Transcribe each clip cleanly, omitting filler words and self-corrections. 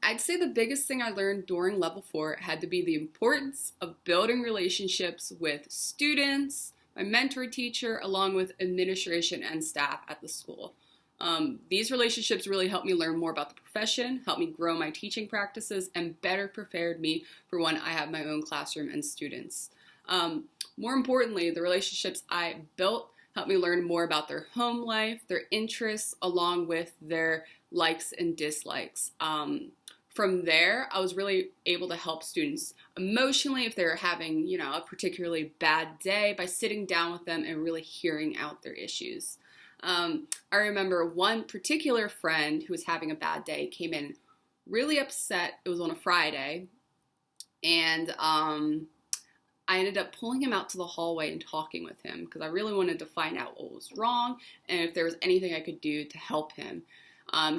I'd say the biggest thing I learned during level 4 had to be the importance of building relationships with students, my mentor teacher, along with administration and staff at the school. These relationships really helped me learn more about the profession, helped me grow my teaching practices, and better prepared me for when I have my own classroom and students. More importantly, the relationships I built helped me learn more about their home life, their interests, along with their likes and dislikes. From there, I was really able to help students emotionally if they're having, a particularly bad day by sitting down with them and really hearing out their issues. I remember one particular friend who was having a bad day came in really upset. It was on a Friday, and I ended up pulling him out to the hallway and talking with him because I really wanted to find out what was wrong and if there was anything I could do to help him.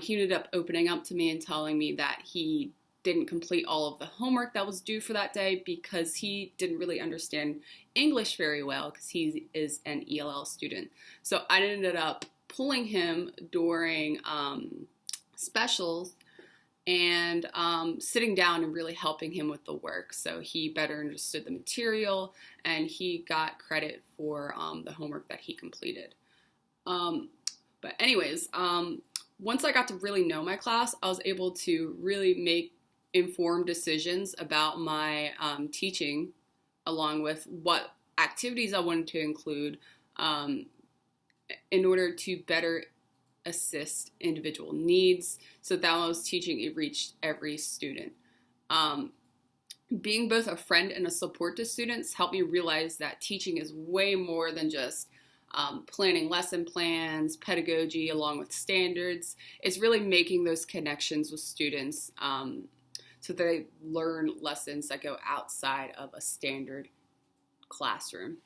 He ended up opening up to me and telling me that he didn't complete all of the homework that was due for that day because he didn't really understand English very well because he is an ELL student. So I ended up pulling him during specials and sitting down and really helping him with the work so he better understood the material and he got credit for the homework that he completed. But anyways, once I got to really know my class, I was able to really make informed decisions about my teaching, along with what activities I wanted to include in order to better assist individual needs so that when I was teaching, it reached every student. Being both a friend and a support to students helped me realize that teaching is way more than just planning lesson plans, pedagogy, along with standards. It's really making those connections with students so they learn lessons that go outside of a standard classroom.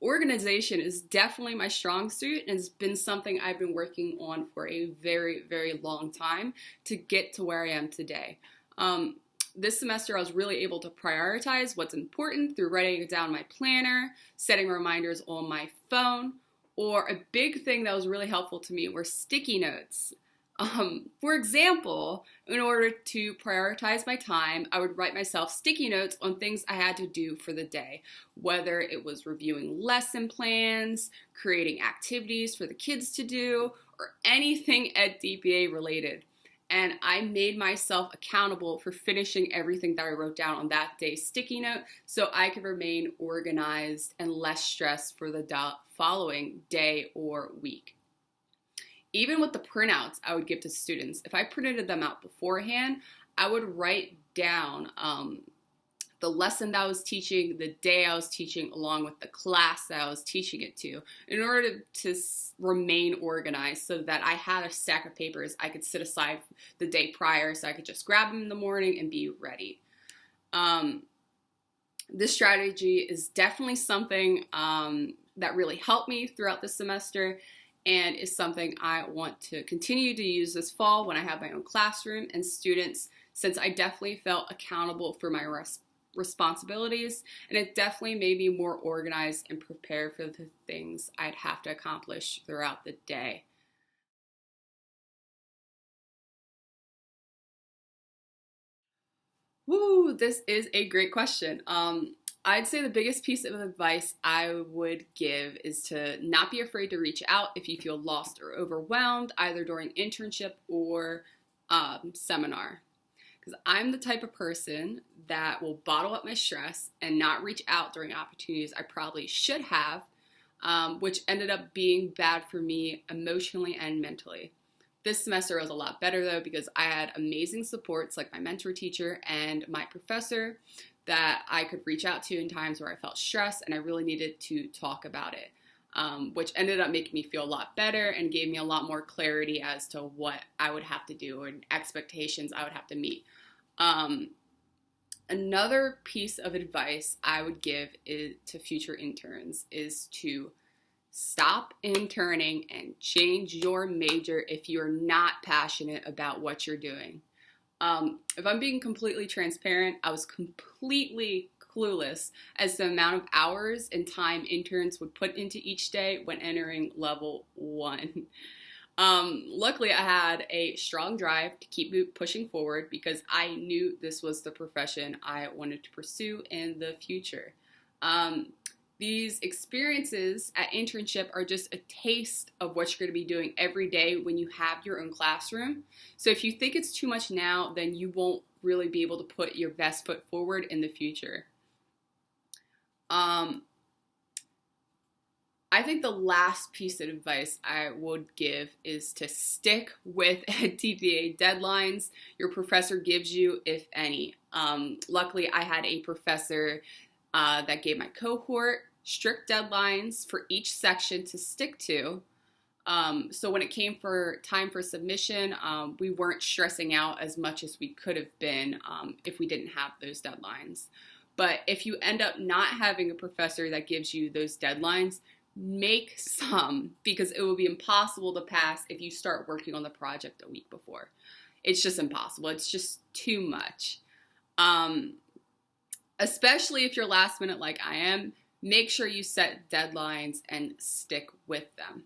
Organization is definitely my strong suit, and it's been something I've been working on for a very, very long time to get to where I am today. This semester, I was really able to prioritize what's important through writing down my planner, setting reminders on my phone, or a big thing that was really helpful to me were sticky notes. For example, in order to prioritize my time, I would write myself sticky notes on things I had to do for the day, whether it was reviewing lesson plans, creating activities for the kids to do, or anything Ed DPA related. And I made myself accountable for finishing everything that I wrote down on that day's sticky note so I could remain organized and less stressed for the following day or week. Even with the printouts I would give to students, if I printed them out beforehand, I would write down the lesson that I was teaching, the day I was teaching, along with the class that I was teaching it to, in order to remain organized so that I had a stack of papers I could set aside the day prior so I could just grab them in the morning and be ready. This strategy is definitely something that really helped me throughout the semester and is something I want to continue to use this fall when I have my own classroom and students, since I definitely felt accountable for my responsibilities, and it definitely made me more organized and prepared for the things I'd have to accomplish throughout the day. Woo, this is a great question. I'd say the biggest piece of advice I would give is to not be afraid to reach out if you feel lost or overwhelmed, either during internship or seminar. Because I'm the type of person that will bottle up my stress and not reach out during opportunities I probably should have, which ended up being bad for me emotionally and mentally. This semester was a lot better though because I had amazing supports like my mentor teacher and my professor that I could reach out to in times where I felt stressed and I really needed to talk about it, which ended up making me feel a lot better and gave me a lot more clarity as to what I would have to do and expectations I would have to meet. Another piece of advice I would give to future interns is to stop interning and change your major if you're not passionate about what you're doing. If I'm being completely transparent, I was completely clueless as to the amount of hours and time interns would put into each day when entering level 1. Luckily, I had a strong drive to keep pushing forward because I knew this was the profession I wanted to pursue in the future. These experiences at internship are just a taste of what you're going to be doing every day when you have your own classroom. So if you think it's too much now, then you won't really be able to put your best foot forward in the future. I think the last piece of advice I would give is to stick with TPA deadlines your professor gives you, if any. Luckily, I had a professor that gave my cohort strict deadlines for each section to stick to. So when it came for time for submission, we weren't stressing out as much as we could have been if we didn't have those deadlines. But if you end up not having a professor that gives you those deadlines, make some, because it will be impossible to pass if you start working on the project a week before. It's just impossible. It's just too much. Especially if you're last minute like I am, make sure you set deadlines and stick with them.